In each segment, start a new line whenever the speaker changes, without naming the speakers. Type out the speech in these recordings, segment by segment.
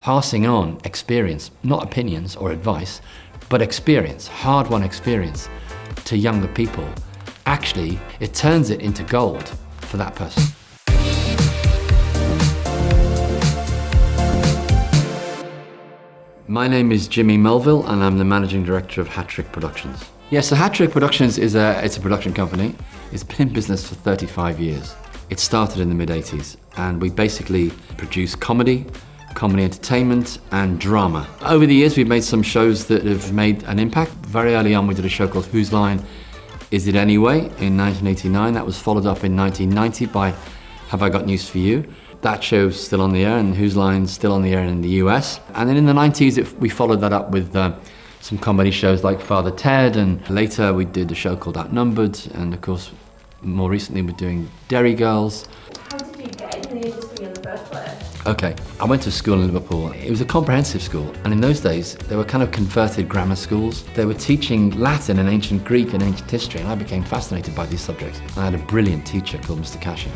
Passing on experience, not opinions or advice, but experience, hard-won experience to younger people, actually, it turns it into gold for that person. My name is Jimmy Mulville and I'm the Managing Director of Hat-Trick Productions. Yeah, so Hat-Trick Productions is a production company. It's been in business for 35 years. It started in the mid-80s and we basically produce comedy entertainment and drama. Over the years we've made some shows that have made an impact. Very early on we did a show called Whose Line Is It Anyway in 1989. That was followed up in 1990 by Have I Got News For You. That show's still on the air and Whose Line's still on the air in the US. And then in the 90s we followed that up with some comedy shows like Father Ted, and later we did a show called Outnumbered, and of course more recently we're doing Derry Girls.
How did you get into the industry in the first place?
Okay, I went to school in Liverpool. It was a comprehensive school, and in those days they were kind of converted grammar schools. They were teaching Latin and ancient Greek and ancient history, and I became fascinated by these subjects. I had a brilliant teacher called Mr. Cashin,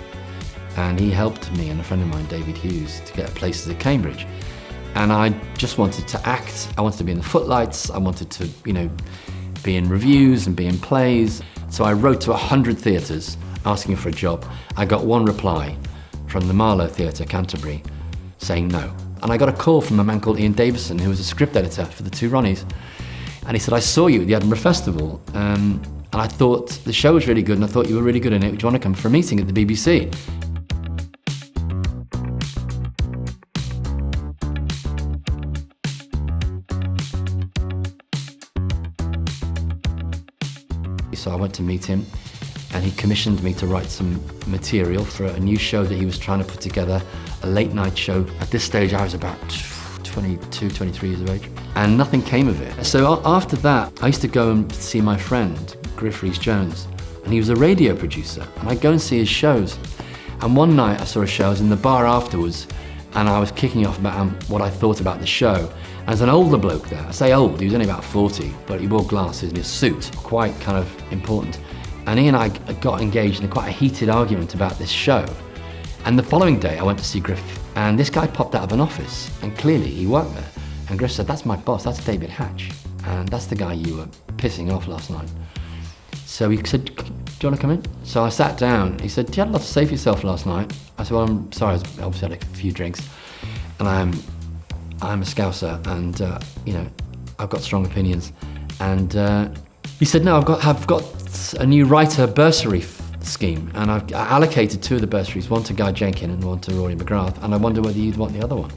and he helped me and a friend of mine, David Hughes, to get places at Cambridge. And I just wanted to act. I wanted to be in the footlights. I wanted to, be in reviews and be in plays. So I wrote to 100 theatres asking for a job. I got one reply from the Marlow Theatre, Canterbury, saying no. And I got a call from a man called Ian Davison, who was a script editor for the Two Ronnies. And he said, I saw you at the Edinburgh Festival, and I thought the show was really good, and I thought you were really good in it. Would you want to come for a meeting at the BBC? So I went to meet him, and he commissioned me to write some material for a new show that he was trying to put together, a late night show. At this stage I was about 22, 23 years of age, and nothing came of it. So after that, I used to go and see my friend, Griff Rhys-Jones, and he was a radio producer, and I'd go and see his shows. And one night I saw a show, I was in the bar afterwards, and I was kicking off about what I thought about the show. And there's an older bloke there. I say old, he was only about 40, but he wore glasses and a suit, quite kind of important. And he and I got engaged in quite a heated argument about this show. And the following day I went to see Griff, and this guy popped out of an office, and clearly he worked there. And Griff said, that's my boss, that's David Hatch, and that's the guy you were pissing off last night. So he said, do you want to come in? So I sat down. He said, you had a lot to say for yourself last night. I said, well, I'm sorry, I obviously had a few drinks, and I'm a Scouser, and I've got strong opinions. And he said, no, I've got a new writer bursary scheme, and I've allocated two of the bursaries, one to Guy Jenkin and one to Rory McGrath, and I wonder whether you'd want the other one.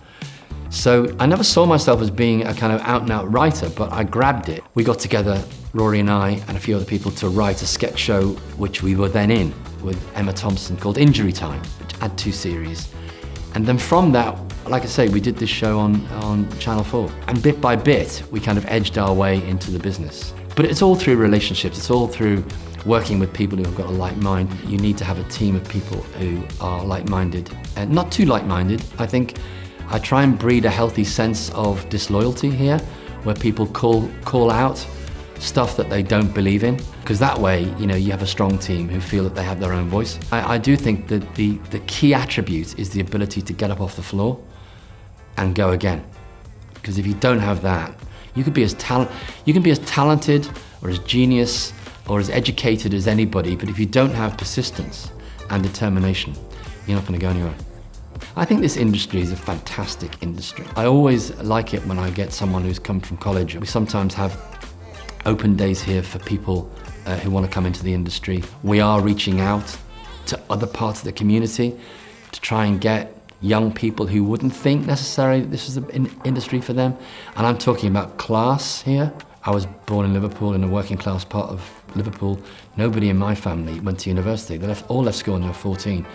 So I never saw myself as being a kind of out-and-out writer, but I grabbed it. We got together, Rory and I and a few other people, to write a sketch show which we were then in with Emma Thompson called Injury Time, which had 2 series. And then from that, like I say, we did this show on Channel 4. And bit by bit, we kind of edged our way into the business. But it's all through relationships, it's all through working with people who have got a like mind. You need to have a team of people who are like-minded, and not too like-minded. I think I try and breed a healthy sense of disloyalty here, where people call out stuff that they don't believe in, because that way, you have a strong team who feel that they have their own voice. I do think that the key attribute is the ability to get up off the floor and go again. Because if you don't have that, you can be as talented or as genius or as educated as anybody, but if you don't have persistence and determination, you're not going to go anywhere. I think this industry is a fantastic industry. I always like it when I get someone who's come from college. We sometimes have open days here for people who want to come into the industry. We are reaching out to other parts of the community to try and get young people who wouldn't think necessarily that this was an industry for them. And I'm talking about class here. I was born in Liverpool, in a working class part of Liverpool. Nobody in my family went to university. They all left school when they were 14.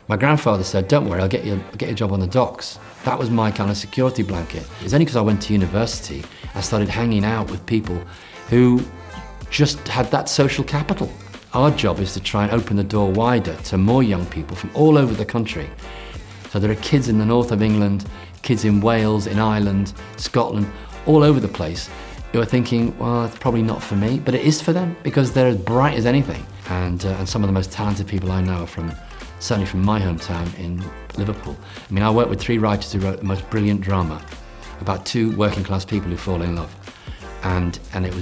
My grandfather said, don't worry, I'll get you a job on the docks. That was my kind of security blanket. It's only because I went to university, I started hanging out with people who just had that social capital. Our job is to try and open the door wider to more young people from all over the country. So there are kids in the north of England, kids in Wales, in Ireland, Scotland, all over the place, who are thinking, well, it's probably not for me, but it is for them, because they're as bright as anything. And some of the most talented people I know are certainly from my hometown in Liverpool. I mean, I work with 3 writers who wrote the most brilliant drama about two working class people who fall in love. And it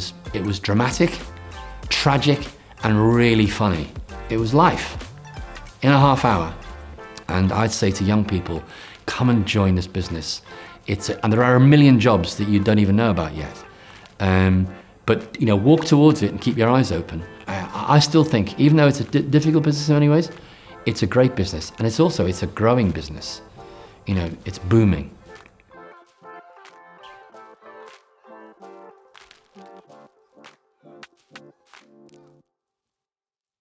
was dramatic, tragic, and really funny. It was life in a half hour. And I'd say to young people, come and join this business. And there are a million jobs that you don't even know about yet. But walk towards it and keep your eyes open. I still think, even though it's a difficult business in many ways, it's a great business. And it's a growing business. It's booming.